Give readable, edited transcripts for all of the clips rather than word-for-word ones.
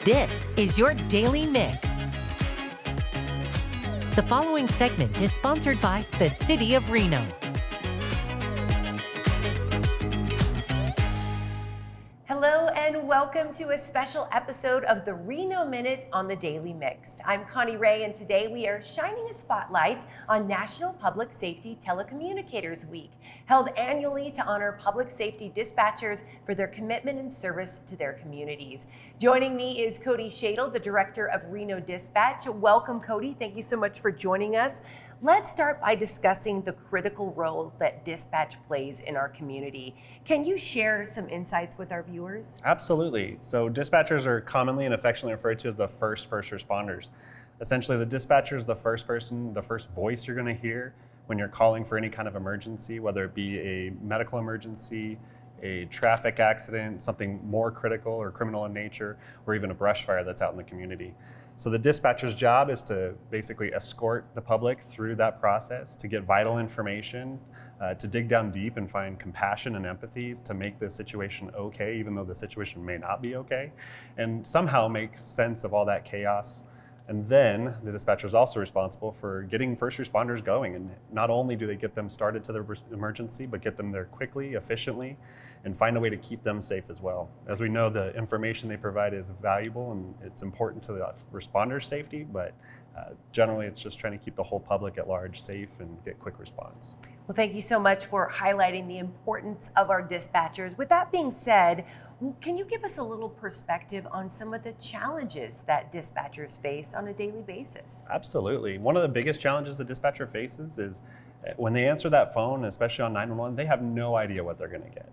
This is your Daily Mix. The following segment is sponsored by the City of Reno. Hello and welcome to a special episode of the Reno Minute on the Daily Mix. I'm Connie Wray, and today we are shining a spotlight on National Public Safety Telecommunicators Week, held annually to honor public safety dispatchers for their commitment and service to their communities. Joining me is Cody Shadle, the director of Reno Dispatch. Welcome, Cody. Thank you so much for joining us. Let's start by discussing the critical role that dispatch plays in our community. Can you share some insights with our viewers? Absolutely. So dispatchers are commonly and affectionately referred to as the first responders. Essentially, the dispatcher is the first person, the first voice you're going to hear when you're calling for any kind of emergency, whether it be a medical emergency, a traffic accident, something more critical or criminal in nature, or even a brush fire that's out in the community. So the dispatcher's job is to basically escort the public through that process, to get vital information, to dig down deep and find compassion and empathies to make the situation okay, even though the situation may not be okay, and somehow make sense of all that chaos. And then the dispatcher is also responsible for getting first responders going. And not only do they get them started to the emergency, but get them there quickly, efficiently, and find a way to keep them safe as well. As we know, the information they provide is valuable and it's important to the responders' safety, but generally it's just trying to keep the whole public at large safe and get quick response. Well, thank you so much for highlighting the importance of our dispatchers. With that being said, can you give us a little perspective on some of the challenges that dispatchers face on a daily basis? Absolutely. One of the biggest challenges a dispatcher faces is when they answer that phone, especially on 911, they have no idea what they're going to get.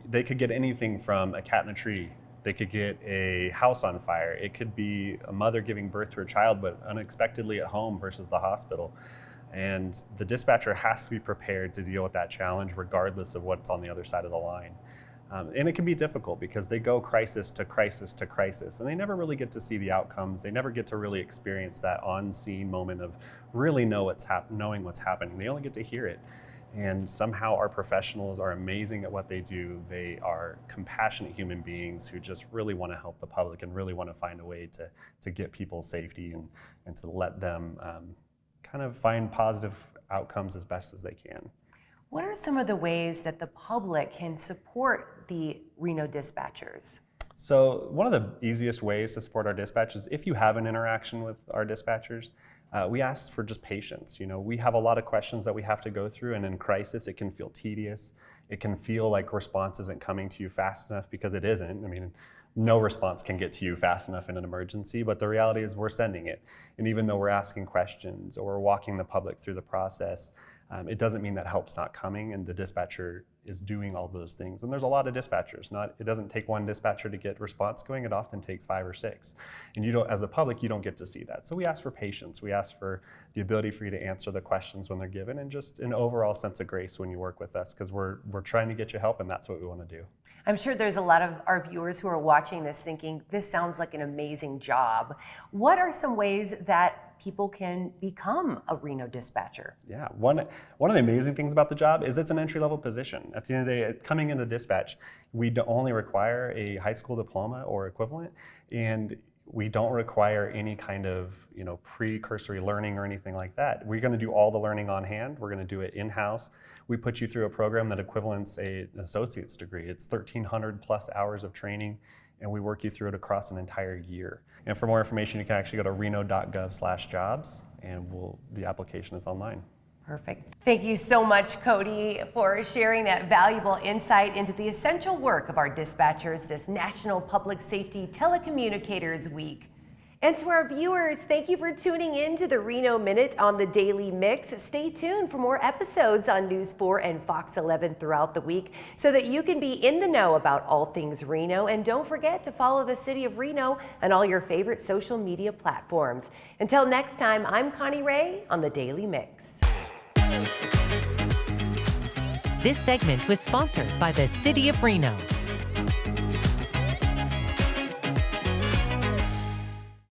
They could get anything from a cat in a tree. They could get a house on fire. It could be a mother giving birth to her child, but unexpectedly at home versus the hospital. And the dispatcher has to be prepared to deal with that challenge regardless of what's on the other side of the line. And it can be difficult because they go crisis to crisis to crisis, and they never really get to see the outcomes. They never get to really experience that on-scene moment of really knowing what's happening. They only get to hear it. And somehow our professionals are amazing at what they do. They are compassionate human beings who just really want to help the public and really want to find a way to get people safety and to let them kind of find positive outcomes as best as they can. What are some of the ways that the public can support the Reno dispatchers? So one of the easiest ways to support our dispatchers, if you have an interaction with our dispatchers, we ask for just patience. You know, we have a lot of questions that we have to go through, and in crisis, it can feel tedious. It can feel like response isn't coming to you fast enough, because it isn't. I mean, no response can get to you fast enough in an emergency, but the reality is we're sending it. And even though we're asking questions or we're walking the public through the process, it doesn't mean that help's not coming, and the dispatcher is doing all those things. And there's a lot of dispatchers. It doesn't take one dispatcher to get response going. It often takes 5 or 6. And as the public, you don't get to see that. So we ask for patience. We ask for the ability for you to answer the questions when they're given, and just an overall sense of grace when you work with us, because we're trying to get you help, and that's what we want to do. I'm sure there's a lot of our viewers who are watching this thinking, this sounds like an amazing job. What are some ways that people can become a Reno dispatcher? Yeah, one of the amazing things about the job is it's an entry-level position. At the end of the day, coming into dispatch, we only require a high school diploma or equivalent, and we don't require any kind of precursory learning or anything like that. We're going to do all the learning on hand. We're going to do it in-house. We put you through a program that equivalents an associate's degree. It's 1,300 plus hours of training, and we work you through it across an entire year. And for more information, you can actually go to Reno.gov/jobs, and the application is online. Perfect. Thank you so much, Cody, for sharing that valuable insight into the essential work of our dispatchers this National Public Safety Telecommunicators Week. And to our viewers, thank you for tuning in to the Reno Minute on the Daily Mix. Stay tuned for more episodes on News 4 and Fox 11 throughout the week so that you can be in the know about all things Reno. And don't forget to follow the City of Reno on all your favorite social media platforms. Until next time, I'm Connie Wray on the Daily Mix. This segment was sponsored by the City of Reno.